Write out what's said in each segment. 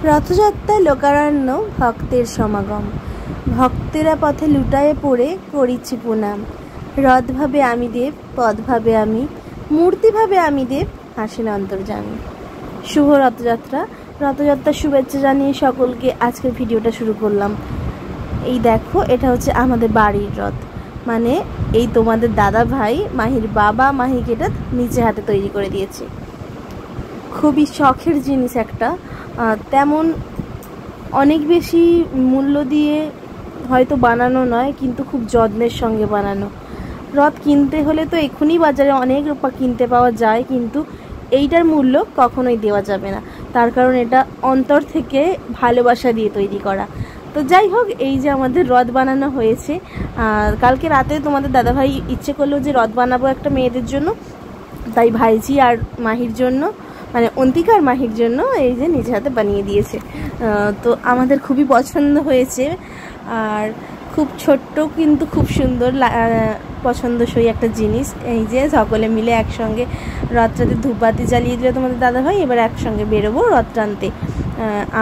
রথযাত্রা লোকারণ্য ভক্তের সমাগম, ভক্তেরা পথে লুটায়ে পড়ে করিছি প্রণাম। রথ ভাবে আমি দেব, পদ ভাবে আমি, মূর্তি ভাবে আমি দেব, হাসেন অন্তর্যামী। শুভ রথযাত্রা। রথযাত্রার শুভেচ্ছা জানিয়ে সকলকে আজকের ভিডিওটা শুরু করলাম। এই দেখো, এটা হচ্ছে আমাদের বাড়ির রথ, মানে এই তোমাদের দাদা ভাই মাহির বাবা মাহিকে এটা নিচে হাতে তৈরি করে দিয়েছে। খুবই শখের জিনিস একটা, তেমন অনেক বেশি মূল্য দিয়ে হয়তো বানানো নয়, কিন্তু খুব যত্নের সঙ্গে বানানো। রথ কিনতে হলে তো এক্ষুনি বাজারে অনেক কিনতে পাওয়া যায়, কিন্তু এইটার মূল্য কখনোই দেওয়া যাবে না, তার কারণ এটা অন্তর থেকে ভালোবাসা দিয়ে তৈরি করা। তো যাই হোক, এই যে আমাদের রথ বানানো হয়েছে, কালকে রাতে তোমাদের দাদাভাই ইচ্ছে করলো যে রথ বানাবো একটা মেয়েদের জন্য, তাই ভাইজি আর মাহির জন্য, মানে অন্তিকা আর মাহির জন্য এই যে নিজে হাতে বানিয়ে দিয়েছে। তো আমাদের খুবই পছন্দ হয়েছে, আর খুব ছোট্ট কিন্তু খুব সুন্দর পছন্দসই একটা জিনিস। এই যে সকলে মিলে একসঙ্গে রথটাতে ধূপবাতি জ্বালিয়ে দিল তোমাদের দাদাভাই, এবার একসঙ্গে বেরোবো রথ টানতে।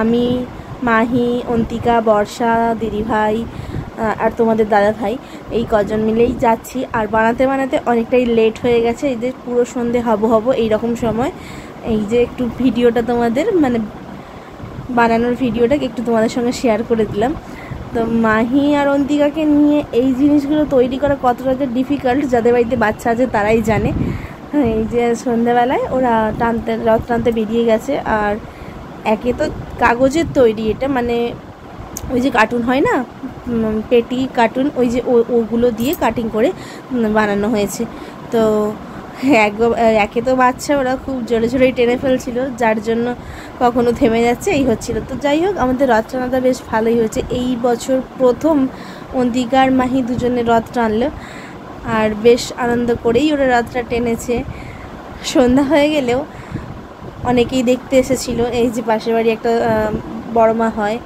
আমি, মাহি, অন্তিকা, বর্ষা, দিদিভাই আর তোমাদের দাদাভাই এই কজন মিলেই যাচ্ছি। আর বানাতে বানাতে অনেকটাই লেট হয়ে গেছে, এই যে পুরো সন্ধে হব এইরকম সময়। এই যে একটু ভিডিওটা তোমাদের, মানে বানানোর ভিডিওটাকে একটু তোমাদের সঙ্গে শেয়ার করে দিলাম। তো মাহি আর অন্তিকাকে নিয়ে এই জিনিসগুলো তৈরি করা কতটা যে ডিফিকাল্ট, যাদের বাড়িতে বাচ্চা আছে তারাই জানে। এই যে সন্ধ্যাবেলায় ওরা রথ টানতে বেরিয়ে গেছে। আর একে তো কাগজের তৈরি এটা, মানে ওই যে কার্টুন হয় না, পেটি কার্টুন, ওই যে ওগুলো দিয়ে কাটিং করে বানানো হয়েছে। তো একে তো বাচ্চা, ওরা খুব জোরে জোরেই টেনে ফেলছিল, যার জন্য কখনো থেমে যাচ্ছে এই হচ্ছিল। তো যাই হোক, আমাদের রথ টানাটা বেশ ভালোই হয়েছে। এই বছর প্রথম অন্তিকা আর মাহি দুজনে রথ টানলো, আর বেশ আনন্দ করেই ওরা রথটা টেনেছে। সন্ধ্যা হয়ে গেলেও অনেকেই দেখতে এসেছিল। এই যে পাশের বাড়ি একটা বড় মা হয়,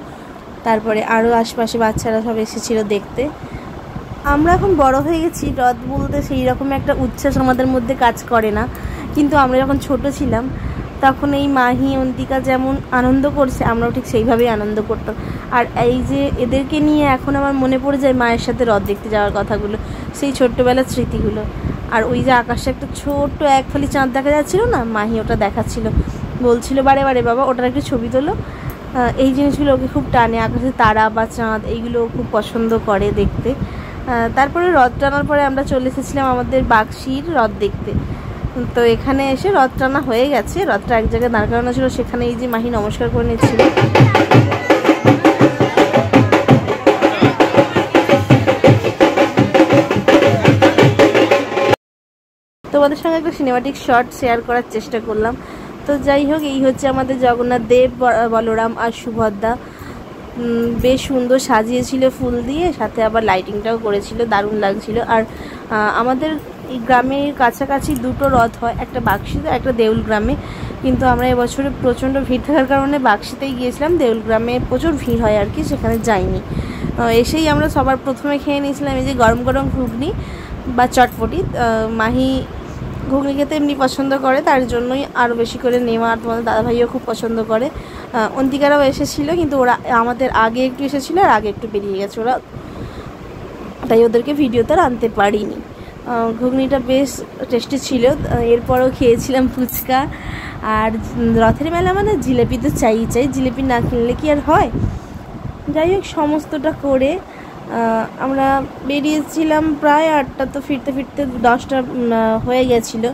তারপরে আরও আশপাশে বাচ্চারা সব এসেছিলো দেখতে। আমরা এখন বড় হয়ে গেছি, রথ বলতে সেই রকম একটা উচ্ছ্বাস আমাদের মধ্যে কাজ করে না, কিন্তু আমরা যখন ছোট ছিলাম তখন এই মাহি অন্তিকা যেমন আনন্দ করছে, আমরাও ঠিক সেইভাবেই আনন্দ করতাম। আর এই যে এদেরকে নিয়ে এখন আমার মনে পড়ে যায় মায়ের সাথে রথ দেখতে যাওয়ার কথাগুলো, সেই ছোট্টবেলার স্মৃতিগুলো। আর ওই যে আকাশে একটা ছোট্ট এক ফালি চাঁদ দেখা যাচ্ছিল না, মাহি ওটা দেখাচ্ছিল, বলছিল বারে বারে বাবা ওটার একটা ছবি তোলো। এই জিনিসগুলো ওকে খুব টানে, আকাশে তারা বা চাঁদ এইগুলো খুব পছন্দ করে দেখতে। তারপরে রথ টানার পরে আমরা চলে এসেছিলাম আমাদের বাক্সির রথ দেখতে। তো এখানে এসে রথ টানা হয়ে গেছে, রথটা এক জায়গায় দাঁড় করানো ছিল, সেখানে এই যে মাহি নমস্কার করে নিচ্ছিল। তোমাদের সঙ্গে একটা সিনেমাটিক শর্ট শেয়ার করার চেষ্টা করলাম। তো যাই হোক, এই হচ্ছে আমাদের জগন্নাথ দেব, বলরাম আর সুভদ্রা। বেশ সুন্দর সাজিয়েছিল ফুল দিয়ে, সাথে আবার লাইটিংটাও করেছিল, দারুণ লাগছিল। আর আমাদের এই গ্রামের কাছাকাছি দুটো রথ হয়, একটা বাক্সিতে একটা দেউল গ্রামে, কিন্তু আমরা এবছরে প্রচণ্ড ভিড় থাকার কারণে বাক্সিতেই গিয়েছিলাম, দেউল গ্রামে প্রচুর ভিড় হয় আর কি, সেখানে যাইনি। এসেই আমরা সবার প্রথমে খেয়ে নিয়েছিলাম এই যে গরম গরম ঘুগনি বা চটপটি। মাহি ঘুগনি খেতে এমনি পছন্দ করে, তার জন্যই আরও বেশি করে নেওয়া। আর তোমাদের দাদাভাইও খুব পছন্দ করে। অন্তিকারাও এসেছিলো, কিন্তু ওরা আমাদের আগে একটু এসেছিলো আর আগে একটু বেরিয়ে গেছে ওরা, তাই ওদেরকে ভিডিওতে আর আনতে পারিনি। ঘুগনিটা বেশ টেস্টি ছিল। এরপরও খেয়েছিলাম ফুচকা। আর রথের মেলা মানে জিলেপি তো চাই, জিলেপি না কিনলে কি আর হয়। যাই হোক, সমস্তটা করে আমরা বেরিয়েছিলাম প্রায় 8টা, তো ফিরতে ফিরতে 10টা হয়ে গেছিলো।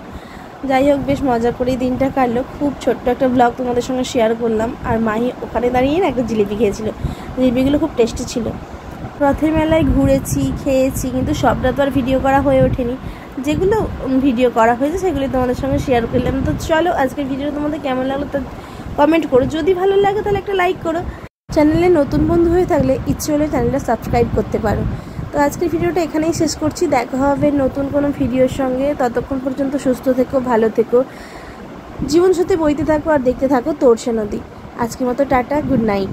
যাই হোক, বেশ মজা করেই দিনটা কাটলো। খুব ছোট্ট একটা ব্লগ তোমাদের সঙ্গে শেয়ার করলাম। আর মাহি ওখানে দাঁড়িয়ে না একটা জিলিপি খেয়েছিল, জিলিপিগুলো খুব টেস্টি ছিল। রথের মেলায় ঘুরেছি, খেয়েছি, কিন্তু সবটা তো আর ভিডিও করা হয়ে ওঠেনি। যেগুলো ভিডিও করা হয়েছে সেগুলি তোমাদের সঙ্গে শেয়ার করলাম। তো চলো, আজকের ভিডিও তোমাদের কেমন লাগলো তা কমেন্ট করো, যদি ভালো লাগে তাহলে একটা লাইক করো। চ্যানেলে নতুন বন্ধু হয়ে থাকলে ইচ্ছে হলে চ্যানেলটা সাবস্ক্রাইব করতে পারো। তো আজকের ভিডিওটা এখানেই শেষ করছি, দেখা হবে নতুন কোনো ভিডিওর সঙ্গে। ততক্ষণ পর্যন্ত সুস্থ থেকো, ভালো থেকো, জীবন সাথে বইতে থাকো আর দেখতে থাকো তোরসে নদী। আজকের মতো টাটা, গুড নাইট।